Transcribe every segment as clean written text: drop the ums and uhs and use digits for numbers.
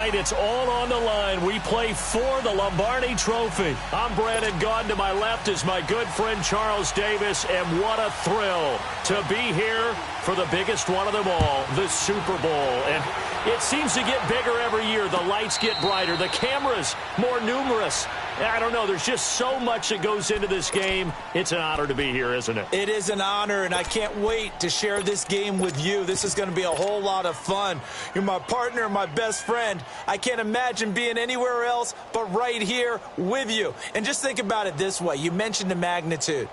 Tonight, it's all on the line. We play for the Lombardi Trophy. I'm Brandon Gaudin. To my left is my good friend Charles Davis, and what a thrill to be here for the biggest one of them all, the Super Bowl. And it seems to get bigger every year. The lights get brighter. The cameras more numerous. I don't know. There's just so much that goes into this game. It's an honor to be here, isn't it? It is an honor, and I can't wait to share this game with you. This is going to be a whole lot of fun. You're my partner, my best friend. I can't imagine being anywhere else but right here with you. And just think about it this way. You mentioned the magnitude.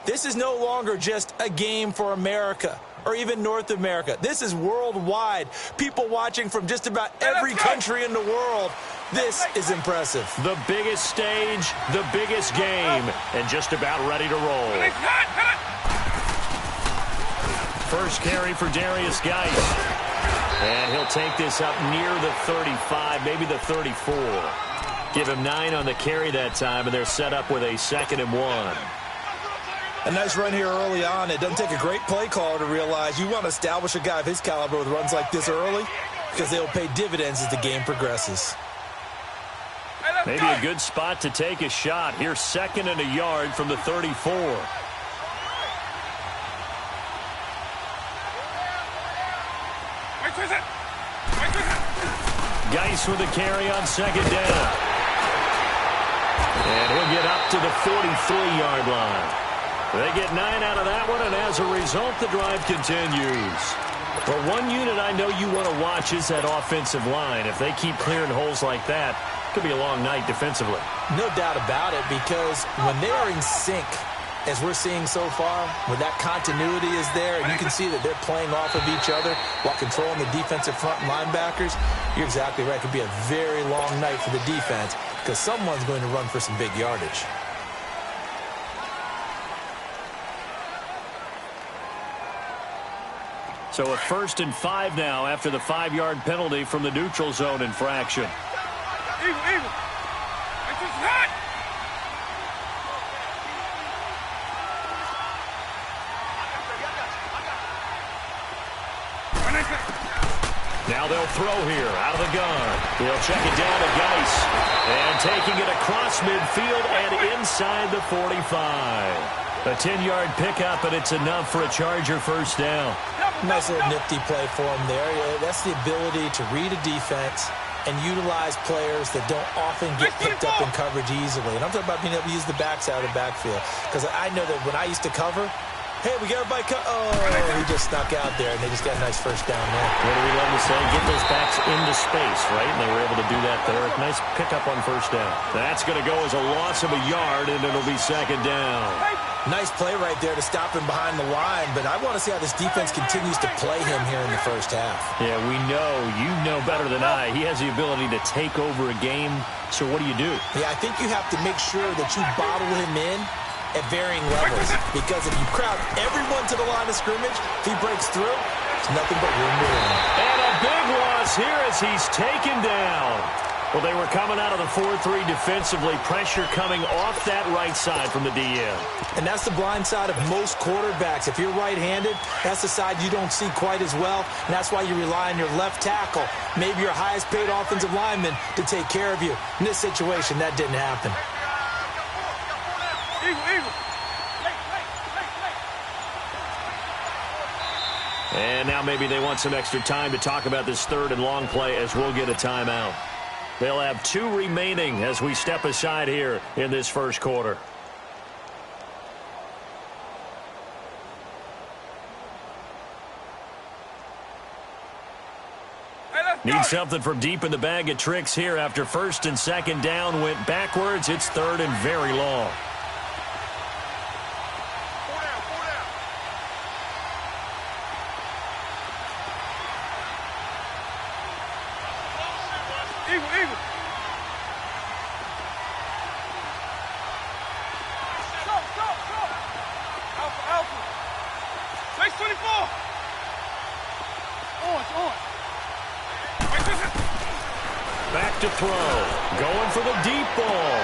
This is no longer just a game for America or even North America. This is worldwide. People watching from just about every country in the world. This is impressive. The biggest stage, the biggest game, and just about ready to roll. First carry for Darius Geis. And he'll take this up near the 35, maybe the 34. Give him 9 on the carry that time, and they're set up with a 2nd and 1. A nice run here early on. It doesn't take a great play caller to realize you want to establish a guy of his caliber with runs like this early because they'll pay dividends as the game progresses. Maybe a good spot to take a shot. Here's 2nd and a yard from the 34. Geis with a carry on 2nd down. And he'll get up to the 43-yard line. They get 9 out of that one, and as a result, the drive continues. But one unit I know you want to watch is that offensive line. If they keep clearing holes like that, it could be a long night defensively. No doubt about it, because when they are in sync, as we're seeing so far, when that continuity is there, and you can see that they're playing off of each other while controlling the defensive front linebackers, you're exactly right. It could be a very long night for the defense because someone's going to run for some big yardage. So a 1st and 5 now after the 5-yard penalty from the neutral zone infraction. Now they'll throw here out of the gun. He'll check it down to Geis. And taking it across midfield and inside the 45. A 10-yard pickup, and it's enough for a Charger first down. Nice little nifty play for him there. That's the ability to read a defense and utilize players that don't often get picked up in coverage easily. And I'm talking about being able to use the backside of the backfield. Because I know that when I used to cover, hey, we got everybody he just snuck out there, and they just got a nice first down there. What do we love to say? Get those backs into space, right? And they were able to do that there. Nice pickup on first down. That's going to go as a loss of a yard, and it'll be 2nd down. Nice play right there to stop him behind the line, but I want to see how this defense continues to play him here in the first half. Yeah, we know. You know better than I. He has the ability to take over a game, so what do you do? Yeah, I think you have to make sure that you bottle him in at varying levels, because if you crowd everyone to the line of scrimmage, if he breaks through, it's nothing but room to run. And a big loss here as he's taken down. Well, they were coming out of the 4-3 defensively. Pressure coming off that right side from the DM. And that's the blind side of most quarterbacks. If you're right-handed, that's the side you don't see quite as well. And that's why you rely on your left tackle, maybe your highest-paid offensive lineman, to take care of you. In this situation, that didn't happen. And now maybe they want some extra time to talk about this 3rd and long play as we'll get a timeout. They'll have 2 remaining as we step aside here in this first quarter. Need something from deep in the bag of tricks here after 1st and 2nd down went backwards. It's 3rd and very long. Back to throw. Going for the deep ball.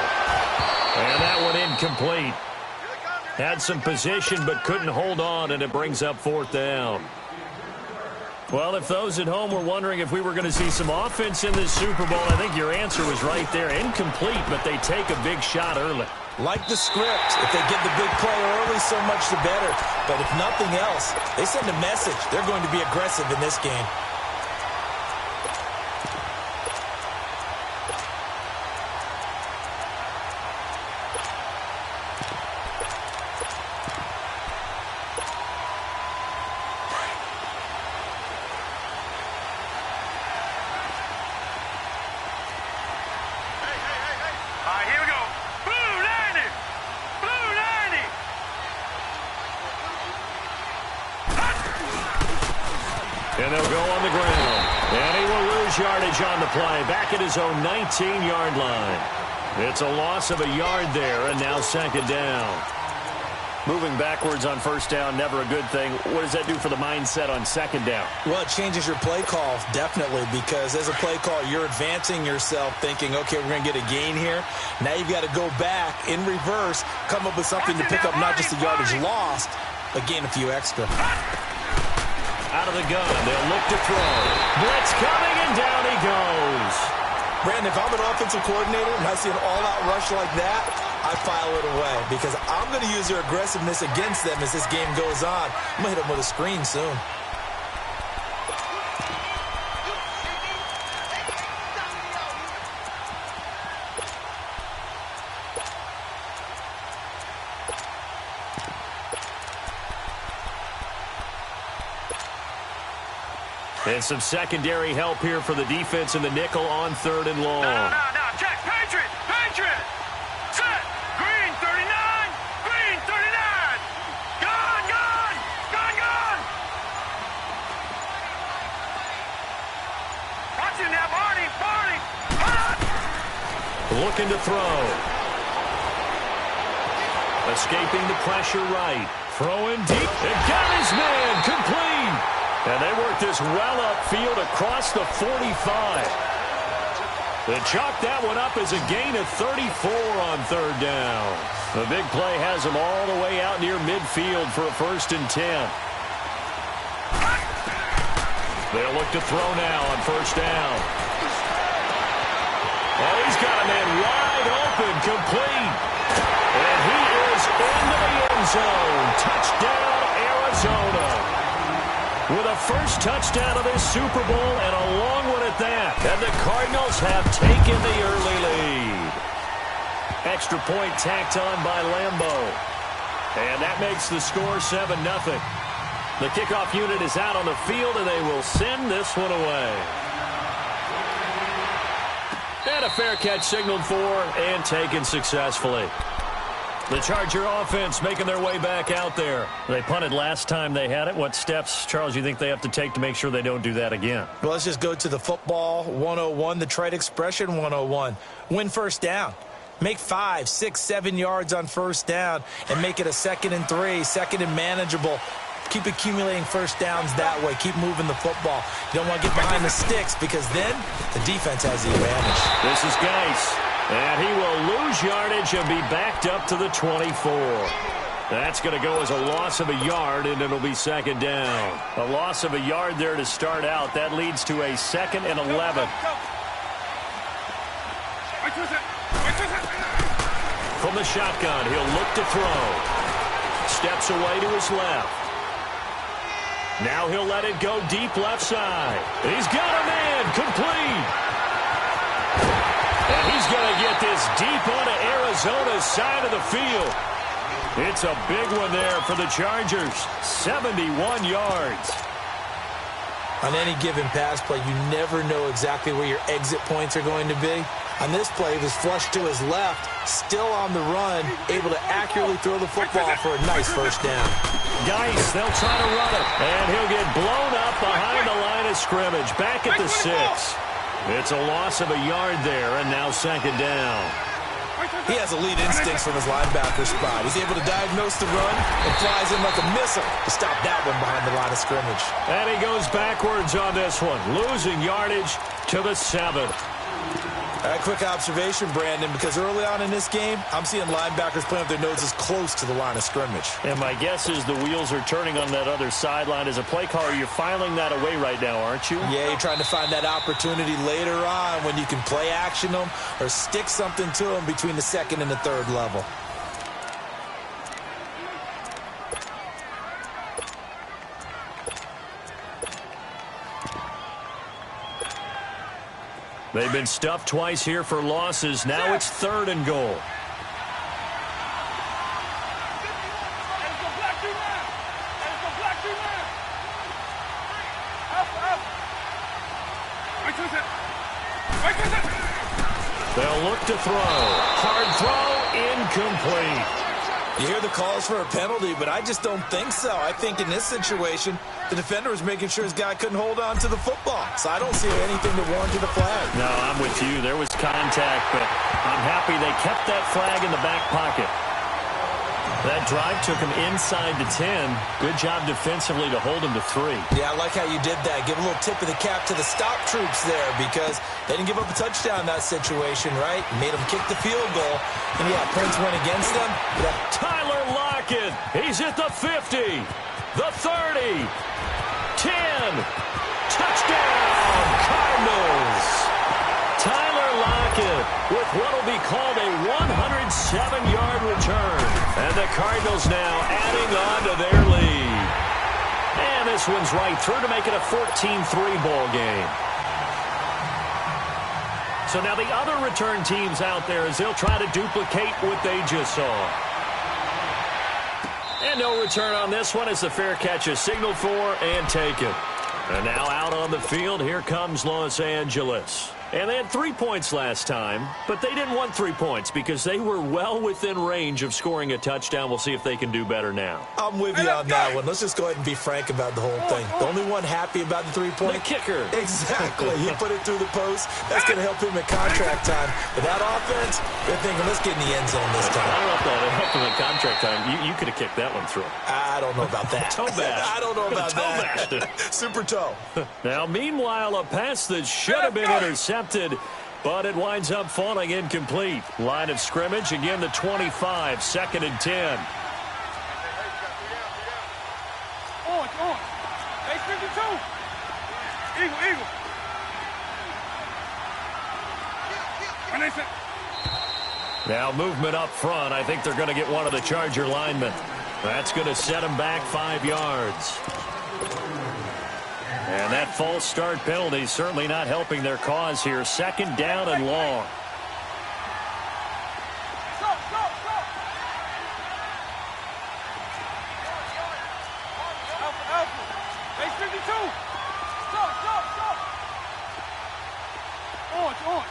And that one incomplete. Had some position but couldn't hold on, and it brings up 4th down. Well, if those at home were wondering if we were going to see some offense in this Super Bowl, I think your answer was right there. Incomplete, but they take a big shot early. Like the script, if they get the big play early, so much the better. But if nothing else, they send a message. They're going to be aggressive in this game. And they'll go on the ground. And he will lose yardage on the play. Back at his own 19-yard line. It's a loss of a yard there, and now second down. Moving backwards on first down, never a good thing. What does that do for the mindset on second down? Well, it changes your play call, definitely, because as a play call, you're advancing yourself thinking, okay, we're going to get a gain here. Now you've got to go back in reverse, come up with something to pick up not just the yardage lost, but gain a few extra. Out of the gun, they'll look to throw. Blitz coming, and down he goes. Brandon, if I'm an offensive coordinator and I see an all-out rush like that, I file it away because I'm going to use their aggressiveness against them as this game goes on. I'm going to hit them with a screen soon. And some secondary help here for the defense in the nickel on third and long. No. Check. Patriot. Set. Green 39. Green 39. Gone. Watching that, Barney. Looking to throw. Escaping the pressure right. Throwing deep. And got his man. Complete. And they work this well upfield across the 45. They chalk that one up as a gain of 34 on third down. The big play has them all the way out near midfield for a 1st and 10. They'll look to throw now on first down. Oh, he's got a man wide open, complete. And he is into the end zone. Touchdown, Arizona. With a first touchdown of this Super Bowl and a long one at that. And the Cardinals have taken the early lead. Extra point tacked on by Lambeau. And that makes the score 7-0. The kickoff unit is out on the field, and they will send this one away. And a fair catch signaled for and taken successfully. The Charger offense making their way back out there. They punted last time they had it. What steps, Charles, you think they have to take to make sure they don't do that again? Well, let's just go to the football 101, the trade expression 101. Win first down. Make 5, 6, 7 yards on first down and make it a 2nd and 3, 2nd and manageable. Keep accumulating first downs that way. Keep moving the football. You don't want to get behind the sticks because then the defense has the advantage. This is Geis. And he will lose yardage and be backed up to the 24. That's going to go as a loss of a yard, and it'll be second down. A loss of a yard there to start out. That leads to a 2nd and 11. From the shotgun, he'll look to throw. Steps away to his left. Now he'll let it go deep left side. He's got a man, complete. And he's going to get this deep onto Arizona's side of the field. It's a big one there for the Chargers. 71 yards. On any given pass play, you never know exactly where your exit points are going to be. On this play, he was flushed to his left, still on the run, able to accurately throw the football for a nice first down. Geis, they'll try to run it, and he'll get blown up behind the line of scrimmage. Back at the 6. It's a loss of a yard there, and now second down. He has elite instincts from his linebacker spot. He's able to diagnose the run and flies in like a missile to stop that one behind the line of scrimmage. And he goes backwards on this one, losing yardage to the 7. Quick observation, Brandon, because early on in this game, I'm seeing linebackers playing with their noses close to the line of scrimmage. And my guess is the wheels are turning on that other sideline. As a play caller, you're filing that away right now, aren't you? Yeah, you're trying to find that opportunity later on when you can play action them or stick something to them between the second and the third level. They've been stuffed twice here for losses. Now it's 3rd and goal. They'll look to throw. Hard throw, incomplete. You hear the calls for a penalty, but I just don't think so. I think in this situation, the defender was making sure his guy couldn't hold on to the football. So I don't see anything to warrant the flag. No, I'm with you. There was contact, but I'm happy they kept that flag in the back pocket. That drive took him inside the 10. Good job defensively to hold him to 3. Yeah, I like how you did that. Give a little tip of the cap to the stop troops there because they didn't give up a touchdown in that situation, right? Made them kick the field goal. And, yeah, points went against them. Yeah. Tyler Lockett. He's at the 50, the 30, 10. Touchdown, Cardinals. Tyler Lockett with what will be called a 107-yard return. And the Cardinals now adding on to their lead. And this one's right through to make it a 14-3 ball game. So now the other return teams out there as they'll try to duplicate what they just saw. And no return on this one as the fair catch is signaled for and taken. And now out on the field, here comes Los Angeles. And they had 3 points last time, but they didn't want 3 points because they were well within range of scoring a touchdown. We'll see if they can do better now. I'm with you on that one. Let's just go ahead and be frank about the whole thing. The only one happy about the 3-point. The kicker. Exactly. He put it through the post. That's going to help him at contract time. But that offense, they're thinking, let's get in the end zone this time. I don't know if that helped him at contract time. You could have kicked that one through. I don't know about that. Toe bash. I don't know about that. Super toe. Now, meanwhile, a pass that should have been intercepted, but it winds up falling incomplete. Line of scrimmage, again the 25, 2nd and 10. On. Base 52. Eagle. Now movement up front. I think they're going to get one of the Charger linemen. That's going to set them back 5 yards. And that false start penalty certainly not helping their cause here. 2nd down and long. Base 52. On.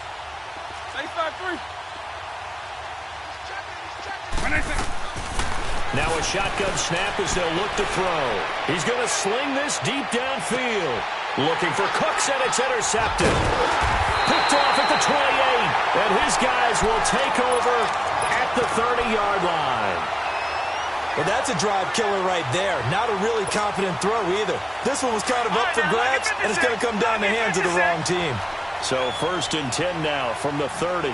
Base 5-3. Now a shotgun snap as they'll look to throw. He's going to sling this deep downfield. Looking for Cooks, and it's intercepted. Picked off at the 28, and his guys will take over at the 30-yard line. Well, that's a drive killer right there. Not a really confident throw either. This one was kind of up for grabs, and it's going to come down the hands of the wrong team. So 1st and 10 now from the 30.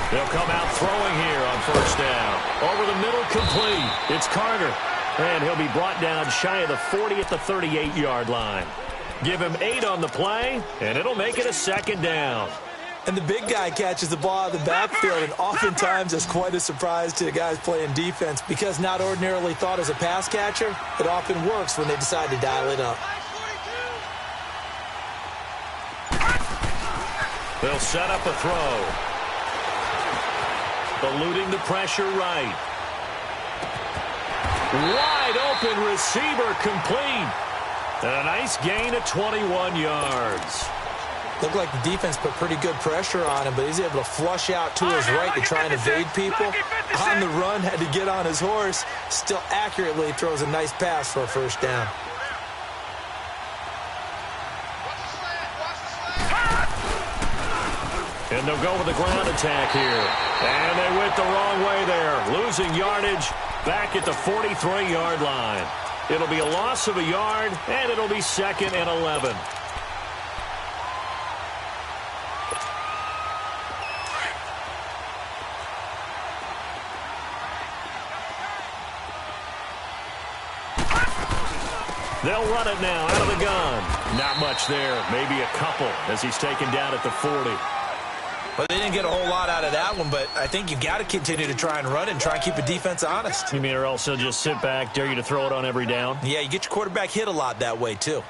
They'll come out throwing here on 1st down. Over the middle, complete. It's Carter. And he'll be brought down shy of the 40 at the 38-yard line. Give him 8 on the play, and it'll make it a 2nd down. And the big guy catches the ball out of the backfield, and oftentimes it's quite a surprise to the guys playing defense because not ordinarily thought as a pass catcher, it often works when they decide to dial it up. They'll set up a throw. Eluding the pressure right. Wide open receiver complete. And a nice gain of 21 yards. Looked like the defense put pretty good pressure on him, but he's able to flush out to his right to try and evade people. On the run, had to get on his horse. Still accurately throws a nice pass for a 1st down. And they'll go with the ground attack here. And they went the wrong way there. Losing yardage back at the 43-yard line. It'll be a loss of a yard, and it'll be 2nd and 11. They'll run it now out of the gun. Not much there. Maybe a couple as he's taken down at the 40. Well, they didn't get a whole lot out of that one, but I think you got to continue to try and run and try and keep the defense honest. You mean or else he'll just sit back, dare you to throw it on every down? Yeah, you get your quarterback hit a lot that way, too.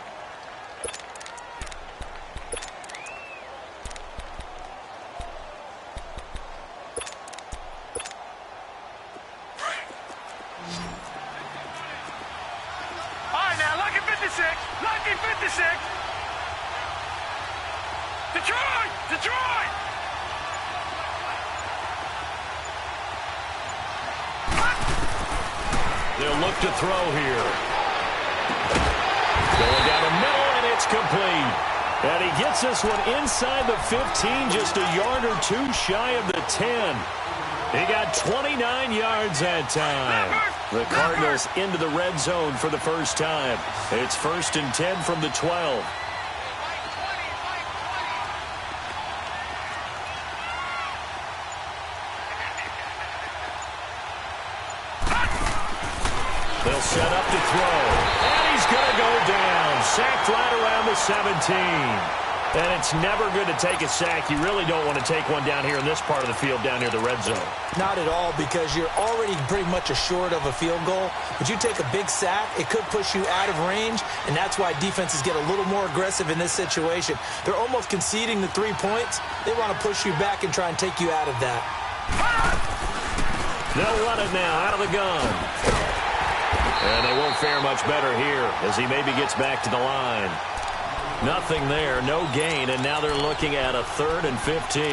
Detroit! They'll look to throw here. Going down the middle, and it's complete. And he gets this one inside the 15, just a yard or two shy of the 10. He got 29 yards that time. The Cardinals into the red zone for the first time. It's 1st and 10 from the 12. They'll set up to throw. And he's going to go down. Sacked right around the 17. And it's never good to take a sack. You really don't want to take one down here in this part of the field down near the red zone. Not at all, because you're already pretty much assured of a field goal. But you take a big sack, it could push you out of range, and that's why defenses get a little more aggressive in this situation. They're almost conceding the 3 points. They want to push you back and try and take you out of that. They'll run it now out of the gun. And they won't fare much better here as he maybe gets back to the line. Nothing there, no gain, and now they're looking at a 3rd and 15.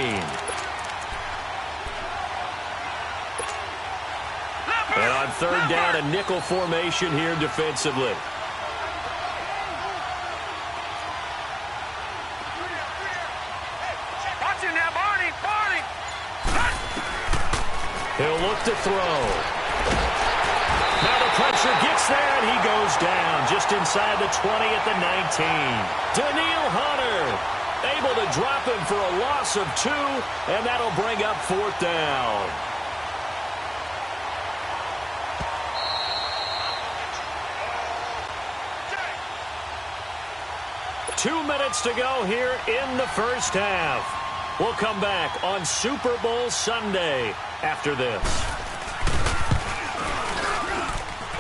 And on 3rd down, a nickel formation here defensively. Watch it now, Barney! He'll look to throw. Now the pressure gets there, and he goes down just inside the 20 at the 19. Daniil Hunter able to drop him for a loss of 2, and that'll bring up 4th down. Two minutes to go here in the first half. We'll come back on Super Bowl Sunday after this.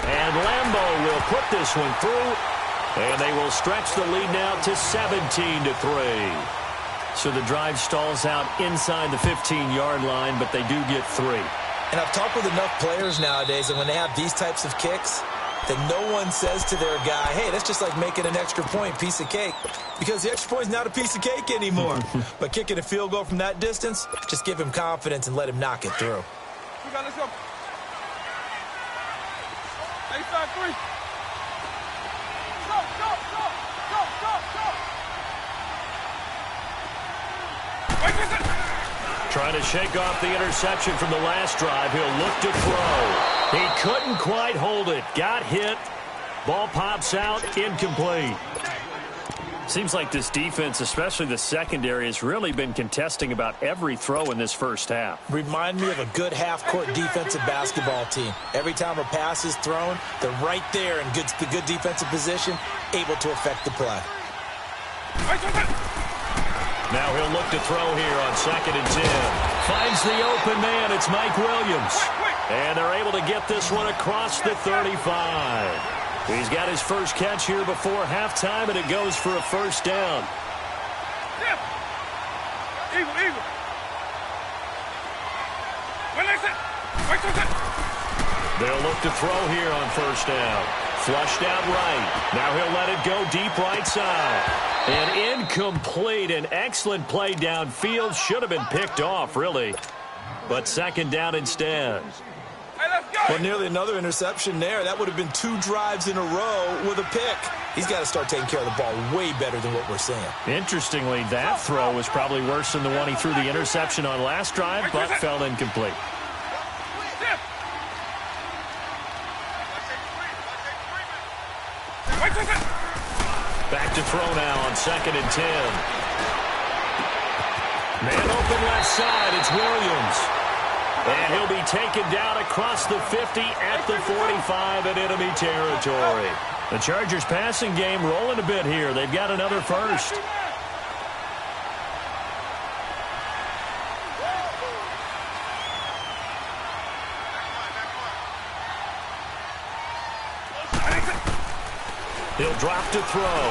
And Lambeau will put this one through, and they will stretch the lead now to 17-3. So the drive stalls out inside the 15-yard line, but they do get 3. And I've talked with enough players nowadays, and when they have these types of kicks, that no one says to their guy, hey, that's just like making an extra point, piece of cake. Because the extra point is not a piece of cake anymore. But kicking a field goal from that distance, just give him confidence and let him knock it through. Let's go. 8-5-3. Go. Trying to shake off the interception from the last drive. He'll look to throw. He couldn't quite hold it. Got hit. Ball pops out. Incomplete. Seems like this defense, especially the secondary, has really been contesting about every throw in this first half. Remind me of a good half-court defensive basketball team. Every time a pass is thrown, they're right there in the good defensive position, able to affect the play. Now he'll look to throw here on 2nd and 10. Finds the open man. It's Mike Williams. And they're able to get this one across the 35. He's got his first catch here before halftime, and it goes for a first down. Eagle. They'll look to throw here on first down. Flushed out right. Now he'll let it go deep right side. And incomplete. An excellent play downfield. Should have been picked off, really. But 2nd down instead. Well, nearly another interception there. That would have been 2 drives in a row with a pick. He's got to start taking care of the ball way better than what we're seeing. Interestingly, that throw was probably worse than the one he threw the interception on last drive, but fell incomplete. throw now on 2nd and 10. Man open left side, it's Williams. And he'll be taken down across the 50 at the 45 in enemy territory. The Chargers passing game rolling a bit here. They've got another first. He'll drop to throw.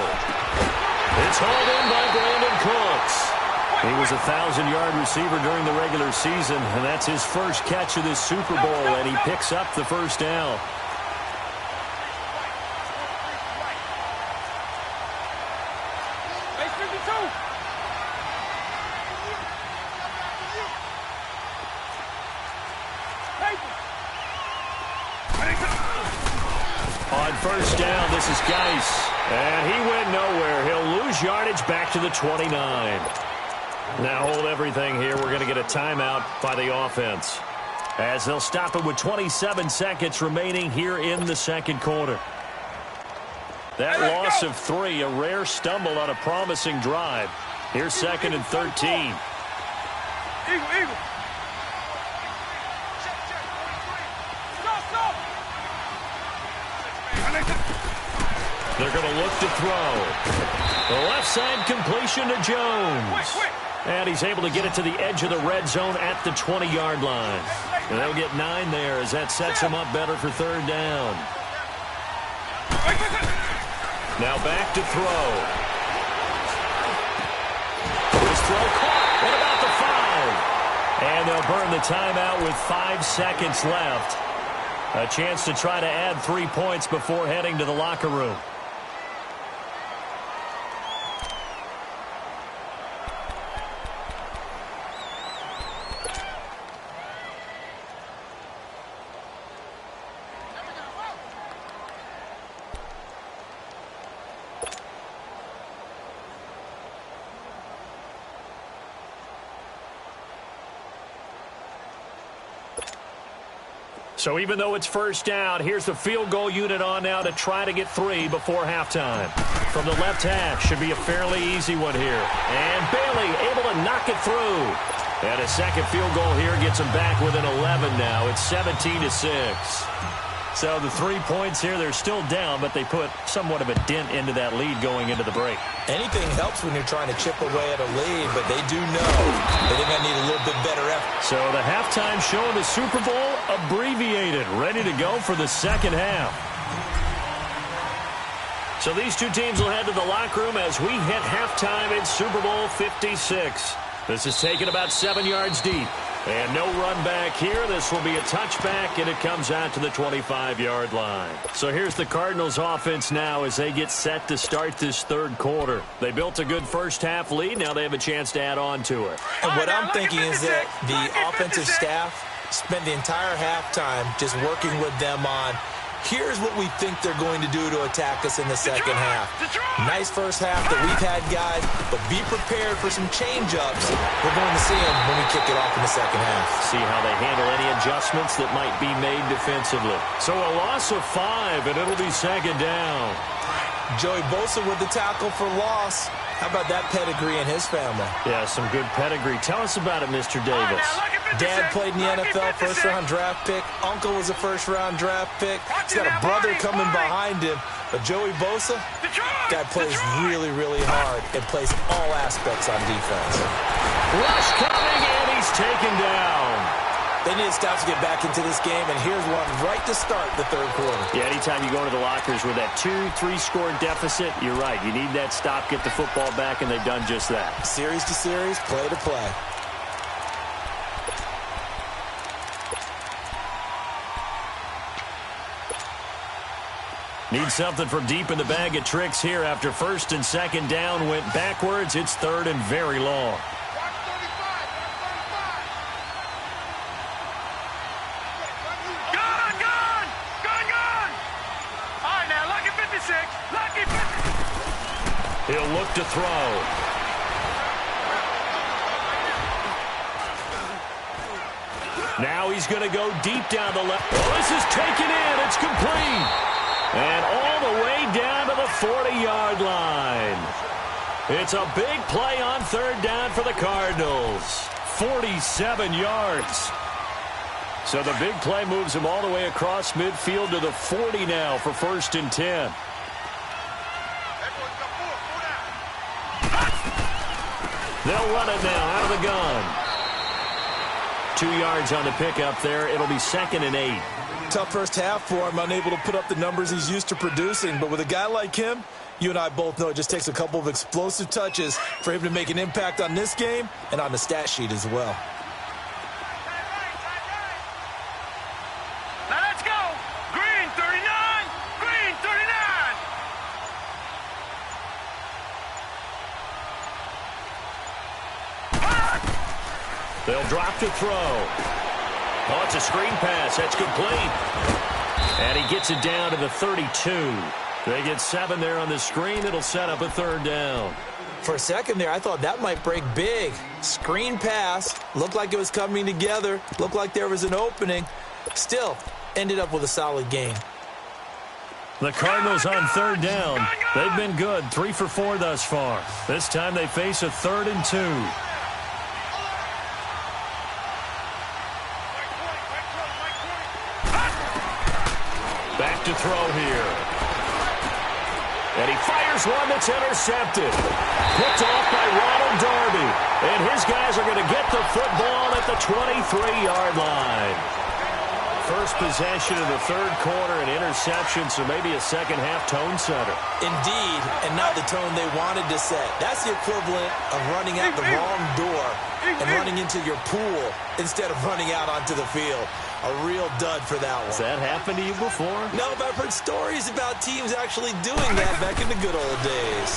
It's hauled in by Brandon Cooks. He was a 1,000-yard receiver during the regular season, and that's his first catch of this Super Bowl, and he picks up the first down. On first down, this is Geis, and he went nowhere. He'll lose yardage back to the 29. Now hold everything here. We're going to get a timeout by the offense, as they'll stop it with 27 seconds remaining here in the second quarter. That loss of 3, a rare stumble on a promising drive. Here's 2nd and 13. Eagle. They're going to look to throw. The left side completion to Jones. And he's able to get it to the edge of the red zone at the 20-yard line. And they'll get 9 there as that sets him up better for 3rd down. Now back to throw. His throw caught at about the 5. And they'll burn the timeout with 5 seconds left. A chance to try to add 3 points before heading to the locker room. So even though it's first down, here's the field goal unit on now to try to get 3 before halftime. From the left half, should be a fairly easy one here. And Bailey able to knock it through. And a second field goal here gets them back within 11 now. It's 17-6. So the 3 points here, they're still down, but they put somewhat of a dent into that lead going into the break. Anything helps when you're trying to chip away at a lead, but they do know that they're going to need a little bit better effort. So the halftime show of the Super Bowl abbreviated, ready to go for the second half. So these two teams will head to the locker room as we hit halftime in Super Bowl 56. This is taken about 7 yards deep. And no run back here. This will be a touchback, and it comes out to the 25-yard line. So here's the Cardinals offense now as they get set to start this third quarter. They built a good first-half lead. Now they have a chance to add on to it. And what I'm thinking is that the offensive staff spent the entire halftime just working with them on, here's what we think they're going to do to attack us in the second half. Nice first half that we've had, guys, but be prepared for some change-ups. We're going to see them when we kick it off in the second half. See how they handle any adjustments that might be made defensively. So a loss of 5, and it'll be second down. Joey Bosa with the tackle for loss. How about that pedigree in his family? Yeah, some good pedigree. Tell us about it, Mr. Davis. Dad played in the NFL, first-round draft pick. Uncle was a first-round draft pick. He's got a brother coming behind him. But Joey Bosa, guy plays really, really hard and plays all aspects on defense. Rush coming, and he's taken down. They need to stop to get back into this game, and here's one right to start the third quarter. Yeah, anytime you go into the lockers with that 2-3-score deficit, you're right. You need that stop, get the football back, and they've done just that. Series to series, play to play. Need something from deep in the bag of tricks here after first and second down went backwards. It's third and very long. He'll look to throw. Now he's going to go deep down the left. Oh, this is taken in. It's complete. And all the way down to the 40-yard line. It's a big play on third down for the Cardinals. 47 yards. So the big play moves him all the way across midfield to the 40 now for 1st and 10. They'll run it now out of the gun. 2 yards on the pickup there. It'll be 2nd and 8. Tough first half for him, unable to put up the numbers he's used to producing. But with a guy like him, you and I both know it just takes a couple of explosive touches for him to make an impact on this game and on the stat sheet as well. Now let's go. Green 39. Green 39. They'll drop to throw. Oh, it's a screen pass. That's complete. And he gets it down to the 32. They get 7 there on the screen. It'll set up a 3rd down. For a second there, I thought that might break big. Screen pass. Looked like it was coming together. Looked like there was an opening. Still, ended up with a solid game. The Cardinals on 3rd down. They've been good. 3 for 4 thus far. This time they face a 3rd and 2. Back to throw here. And he fires one that's intercepted. Picked off by Ronald Darby. And his guys are going to get the football at the 23-yard line. First possession of the 3rd quarter, an interception, so maybe a second-half tone setter. Indeed, and not the tone they wanted to set. That's the equivalent of running out the wrong door and running into your pool instead of running out onto the field. A real dud for that one. Has that happened to you before? No, but I've heard stories about teams actually doing that back in the good old days.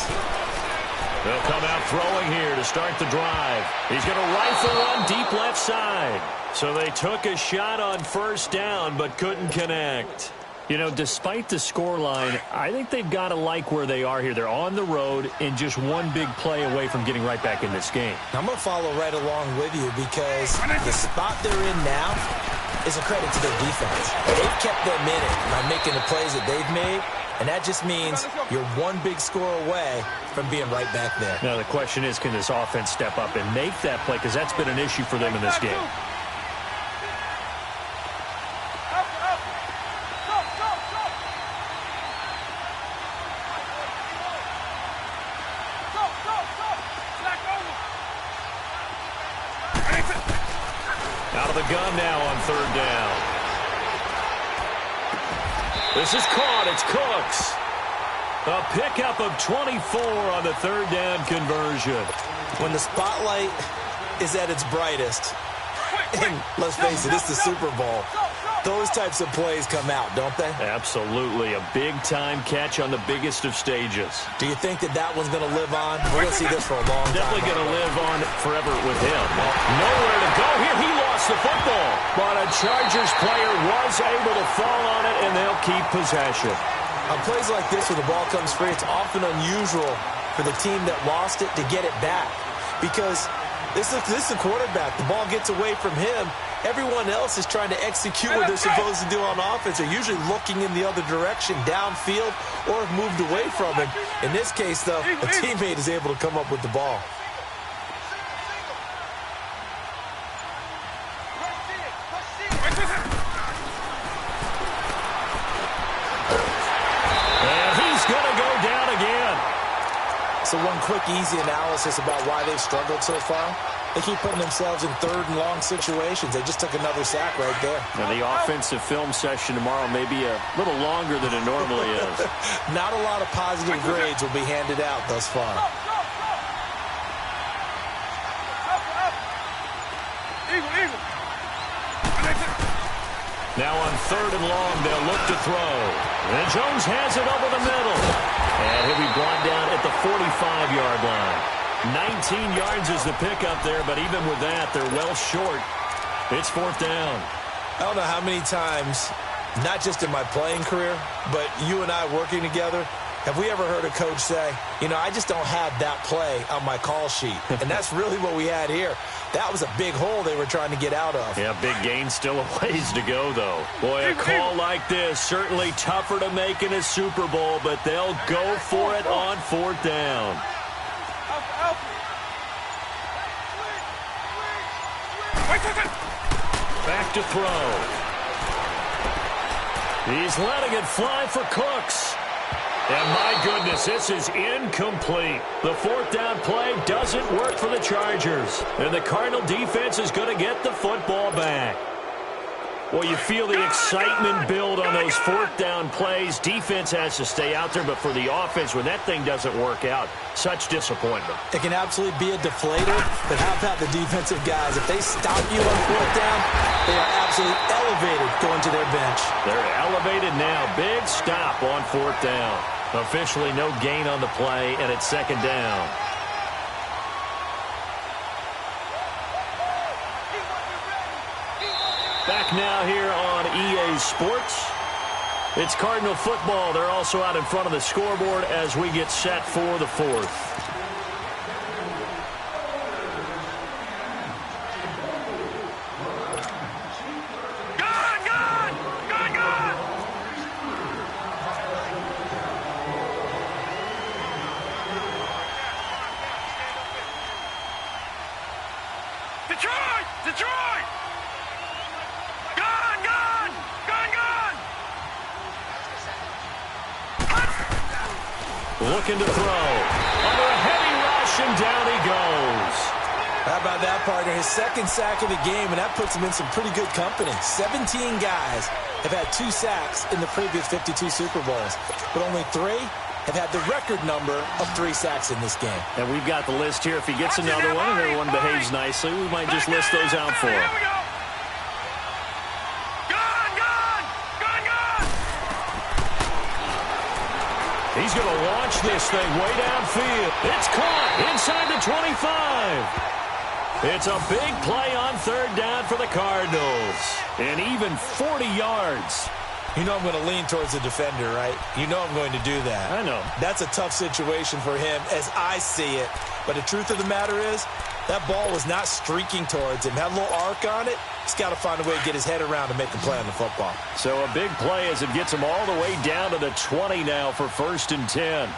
They'll come out throwing here to start the drive. He's going to rifle one deep left side. So they took a shot on 1st down but couldn't connect. You know, despite the scoreline, I think they've got to like where they are here. They're on the road and just one big play away from getting right back in this game. I'm going to follow right along with you because the spot they're in now is a credit to their defense. They've kept them in it by making the plays that they've made, and that just means you're one big score away from being right back there. Now the question is, can this offense step up and make that play? Because that's been an issue for them in this game. Out of the gun now on 3rd down. This is caught. It's Cooks. A pickup of 24 on the 3rd down conversion. When the spotlight is at its brightest, and let's face it, it's the Super Bowl, those types of plays come out, don't they? Absolutely. A big-time catch on the biggest of stages. Do you think that that one's going to live on? We're going to see this for a long time. Definitely going to live on forever with him. Nowhere to go here. He lost the football. But a Chargers player was able to fall on it, and they'll keep possession. On plays like this where the ball comes free, it's often unusual for the team that lost it to get it back. Because this is the quarterback. The ball gets away from him. Everyone else is trying to execute what they're supposed to do on offense. They're usually looking in the other direction, downfield, or have moved away from him. In this case, though, a teammate is able to come up with the ball. And he's going to go down again. So one quick, easy analysis about why they've struggled so far. They keep putting themselves in 3rd and long situations. They just took another sack right there. Now, the offensive film session tomorrow may be a little longer than it normally is. Not a lot of positive grades will be handed out thus far. Eagle. Now on 3rd and long, they'll look to throw. And Jones has it over the middle. And he'll be brought down at the 45-yard line. 19 yards is the pickup there, but even with that, they're well short. It's 4th down. I don't know how many times, not just in my playing career, but you and I working together, Have we ever heard a coach say, you know, I just don't have that play on my call sheet? And that's really what we had here. That was a big hole they were trying to get out of. Yeah, big gain, still a ways to go, though. Boy, a call like this, certainly tougher to make in a Super Bowl, but they'll go for it on 4th down. Back to throw. He's letting it fly for Cooks. And my goodness, this is incomplete. The 4th down play doesn't work for the Chargers. And the Cardinal defense is going to get the football back. Well, you feel the excitement build on those 4th down plays. Defense has to stay out there, but for the offense, when that thing doesn't work out, such disappointment. It can absolutely be a deflator, but how about the defensive guys? If they stop you on 4th down, they are absolutely elevated going to their bench. They're elevated now. Big stop on 4th down. Officially no gain on the play, and it's 2nd down. Back now here on EA Sports. It's Cardinal football. They're also out in front of the scoreboard as we get set for the 4th. Looking to throw. Under a heavy rush, and down he goes. How about that, partner? His 2nd sack of the game, and that puts him in some pretty good company. 17 guys have had 2 sacks in the previous 52 Super Bowls, but only 3 have had the record number of 3 sacks in this game. And we've got the list here. If he gets another one and everyone behaves nicely, we might just list those out for him. He's going to launch this thing way downfield. It's caught inside the 25. It's a big play on 3rd down for the Cardinals. And even 40 yards. You know I'm going to lean towards the defender, right? You know I'm going to do that. I know. That's a tough situation for him as I see it. But the truth of the matter is, that ball was not streaking towards him. Had a little arc on it. He's got to find a way to get his head around and make a play on the football. So a big play as it gets him all the way down to the 20 now for 1st and 10.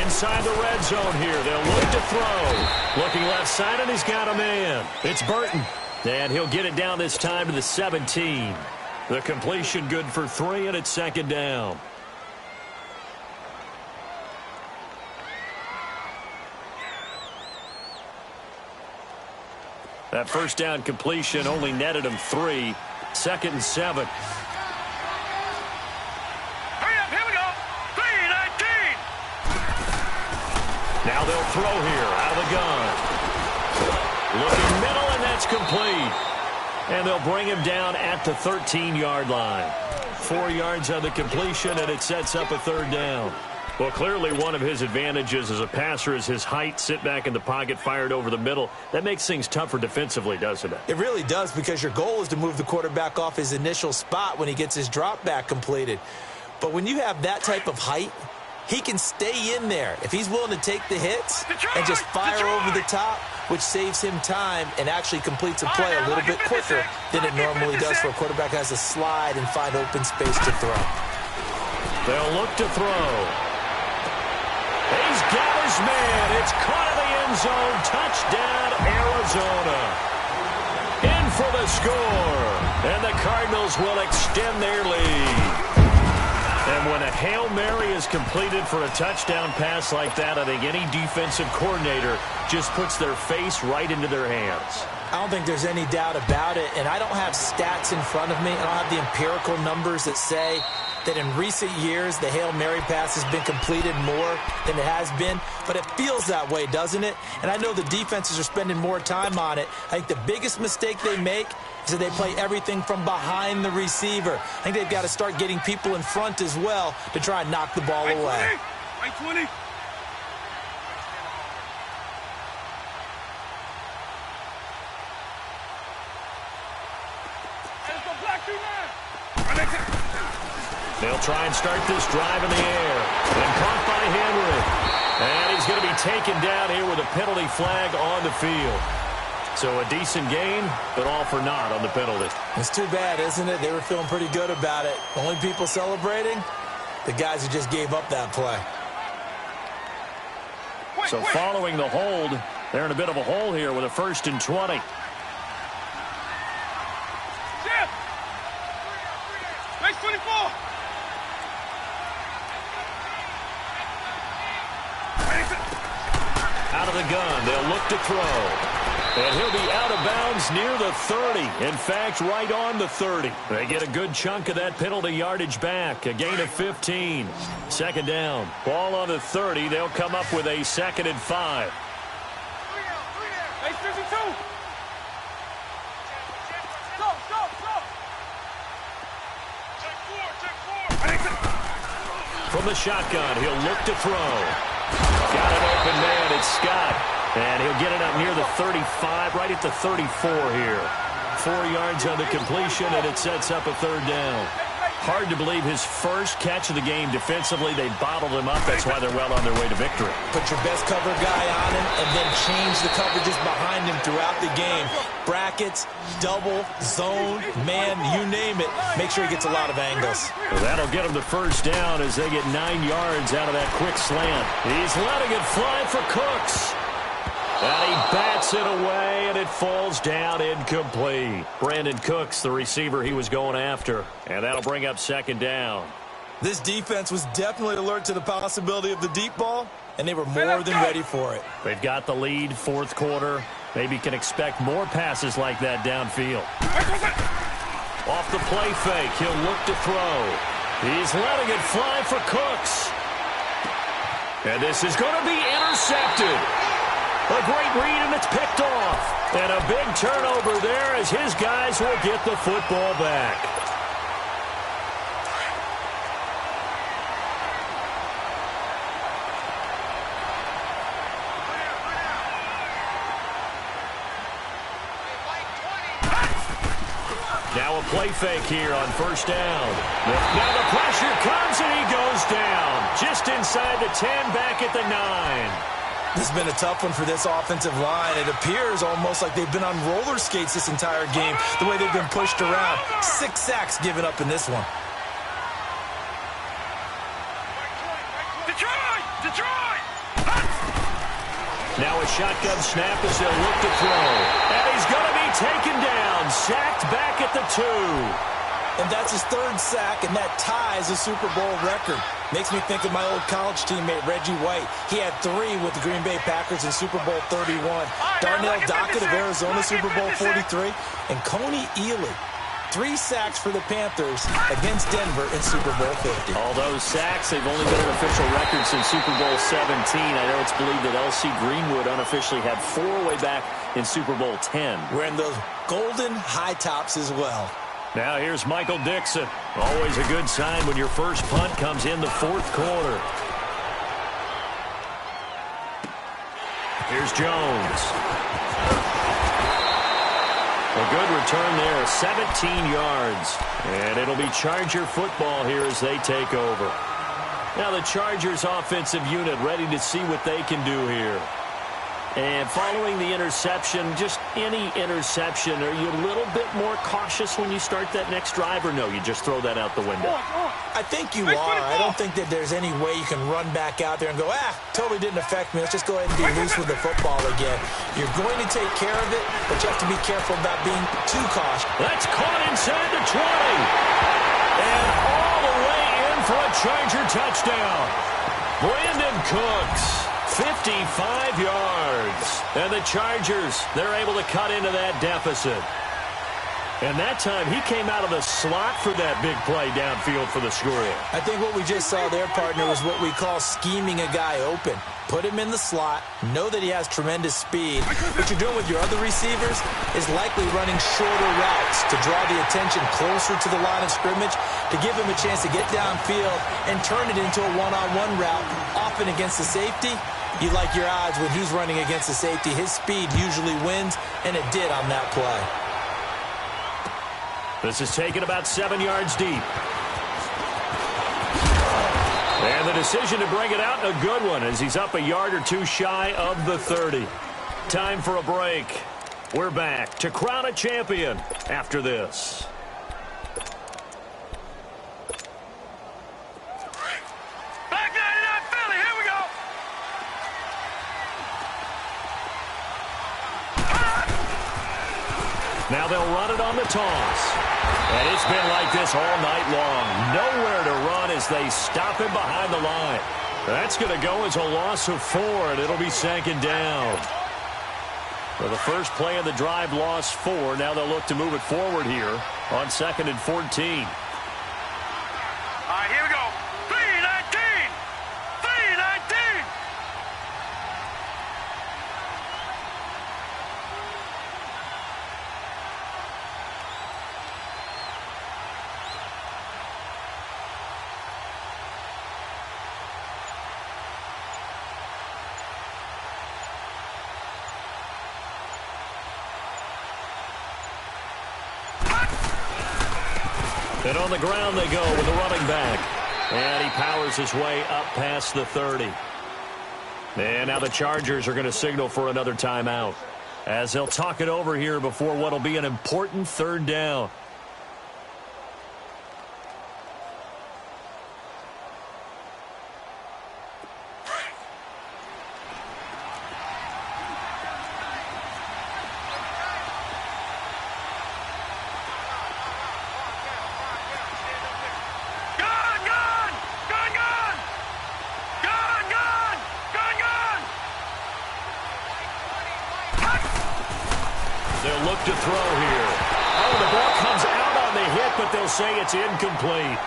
Inside the red zone here. They'll look to throw. Looking left side, and he's got a man. It's Burton. And he'll get it down this time to the 17. The completion good for 3, and it's 2nd down. That 1st down completion only netted him 3. 2nd and 7. Now they'll throw here out of the gun. Looking middle, and that's complete. And they'll bring him down at the 13-yard line. 4 yards on the completion, and it sets up a 3rd down. Well, clearly one of his advantages as a passer is his height, sit back in the pocket, fired over the middle. That makes things tougher defensively, doesn't it? It really does, because your goal is to move the quarterback off his initial spot when he gets his drop back completed. But when you have that type of height, he can stay in there if he's willing to take the hits and just fire over the top, which saves him time and actually completes a play a little bit quicker than it normally does for a quarterback who has to slide and find open space to throw. They'll look to throw. He's got his man. It's caught in the end zone. Touchdown, Arizona. In for the score. And the Cardinals will extend their lead. And when a Hail Mary is completed for a touchdown pass like that, I think any defensive coordinator just puts their face right into their hands. I don't think there's any doubt about it, and I don't have stats in front of me. I don't have the empirical numbers that say that in recent years the Hail Mary pass has been completed more than it has been, but it feels that way, doesn't it? And I know the defenses are spending more time on it. I think the biggest mistake they make is that they play everything from behind the receiver. I think they've got to start getting people in front as well to try and knock the ball away. Right 20. They'll try and start this drive in the air. And caught by Henry. And he's going to be taken down here with a penalty flag on the field. So a decent game, but all for naught on the penalty. It's too bad, isn't it? They were feeling pretty good about it. The only people celebrating, the guys who just gave up that play. So following the hold, they're in a bit of a hole here with a 1st and 20. Race 24. Out of the gun, they'll look to throw. And he'll be out of bounds near the 30. In fact, right on the 30. They get a good chunk of that penalty yardage back. A gain of 15. 2nd down. Ball on the 30. They'll come up with a 2nd and 5. Race 52. From the shotgun, he'll look to throw. Got an open man. It's Scott. And he'll get it up near the 35, right at the 34 here. 4 yards on the completion, and it sets up a 3rd down. Hard to believe his first catch of the game defensively. They bottled him up. That's why they're well on their way to victory. Put your best cover guy on him and then change the coverages behind him throughout the game. Brackets, double, zone, man, you name it. Make sure he gets a lot of angles. Well, that'll get him the 1st down as they get 9 yards out of that quick slant. He's letting it fly for Cooks. And he bats it away, and it falls down incomplete. Brandon Cooks, the receiver he was going after. And that'll bring up 2nd down. This defense was definitely alert to the possibility of the deep ball, and they were more than ready for it. They've got the lead, 4th quarter. Maybe can expect more passes like that downfield. Off the play fake, he'll look to throw. He's letting it fly for Cooks. And this is going to be intercepted. A great read, and it's picked off. And a big turnover there as his guys will get the football back. Now a play fake here on 1st down. Now the pressure comes, and he goes down. Just inside the 10, back at the 9. This has been a tough one for this offensive line. It appears almost like they've been on roller skates this entire game, the way they've been pushed around. 6 sacks given up in this one. Detroit! Now a shotgun snap as they'll look to throw. And he's going to be taken down, sacked back at the 2. And that's his 3rd sack, and that ties a Super Bowl record. Makes me think of my old college teammate, Reggie White. He had 3 with the Green Bay Packers in Super Bowl 31. Darnell Dockett of Arizona, Super Bowl 43. And Coney Ely, 3 sacks for the Panthers against Denver in Super Bowl 50. All those sacks, they've only been an official record since Super Bowl 17. I know it's believed that L.C. Greenwood unofficially had 4 way back in Super Bowl 10. Wearing those golden high tops as well. Now here's Michael Dixon. Always a good sign when your first punt comes in the 4th quarter. Here's Jones. A good return there, 17 yards. And it'll be Charger football here as they take over. Now the Chargers offensive unit ready to see what they can do here. And following the interception, just any interception, are you a little bit more cautious when you start that next drive, or no, you just throw that out the window? I think you are. I don't think that there's any way you can run back out there and go, totally didn't affect me. Let's just go ahead and be loose with the football again. You're going to take care of it, but you have to be careful about being too cautious. That's caught inside the 20. And all the way in for a Charger touchdown. Brandon Cooks. 55 yards. And the Chargers, they're able to cut into that deficit. And that time, he came out of the slot for that big play downfield for the score. I think what we just saw there, partner, was what we call scheming a guy open. Put him in the slot, know that he has tremendous speed. What you're doing with your other receivers is likely running shorter routes to draw the attention closer to the line of scrimmage, to give him a chance to get downfield and turn it into a one-on-one route, often against the safety. You like your odds when he's running against the safety. His speed usually wins, and it did on that play. This is taken about 7 yards deep. And the decision to bring it out, a good one, as he's up a yard or two shy of the 30. Time for a break. We're back to crown a champion after this. Back 99 Philly, here we go. Now they'll run it on the toss. And it's been like this all night long. Nowhere to run as they stop him behind the line. That's going to go as a loss of 4, and it'll be second down. For the first play of the drive, lost 4. Now they'll look to move it forward here on 2nd and 14. All right, here we go. 3-19. 3-19. And on the ground they go with the running back. And he powers his way up past the 30. And now the Chargers are going to signal for another timeout, as they'll talk it over here before what will be an important third down. They'll look to throw here. Oh, the ball comes out on the hit, but they'll say it's incomplete.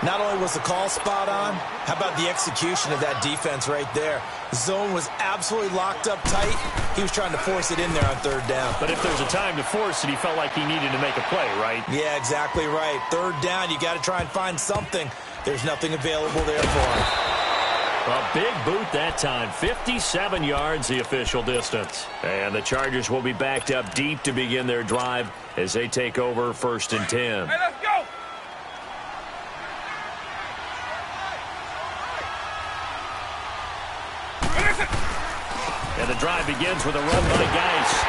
Not only was the call spot on, how about the execution of that defense right there? The zone was absolutely locked up tight. He was trying to force it in there on third down. But if there's a time to force it, he felt like he needed to make a play, right? Yeah, exactly right. Third down, you got to try and find something. There's nothing available there for him. A big boot that time. 57 yards, the official distance. And the Chargers will be backed up deep to begin their drive as they take over 1st and 10. Hey, let's go. And the drive begins with a run by Geis.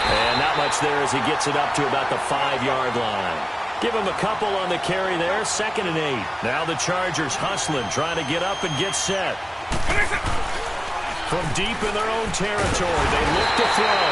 And not much there as he gets it up to about the 5-yard line. Give him a couple on the carry there. 2nd and 8. Now the Chargers hustling, trying to get up and get set. From deep in their own territory, they look to throw.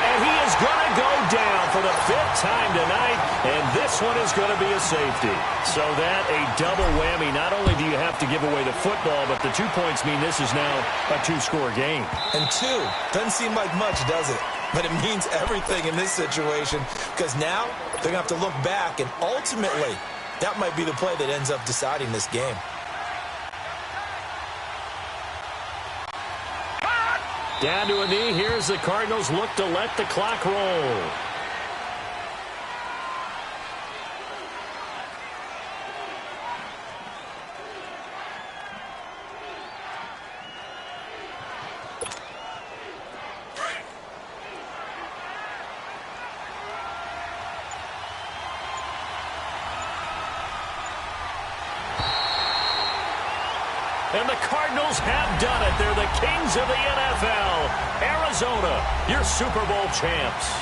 And he is going to go down for the 5th time tonight. And this one is going to be a safety. So that a double whammy. Not only do you have to give away the football, but the 2 points mean this is now a 2-score game. And 2 doesn't seem like much, does it? But it means everything in this situation, because now they're going to have to look back, and ultimately, that might be the play that ends up deciding this game. Down to a knee. Here's the Cardinals look to let the clock roll. And the Cardinals have done it. They're the kings of the NFL. Arizona, your Super Bowl champs.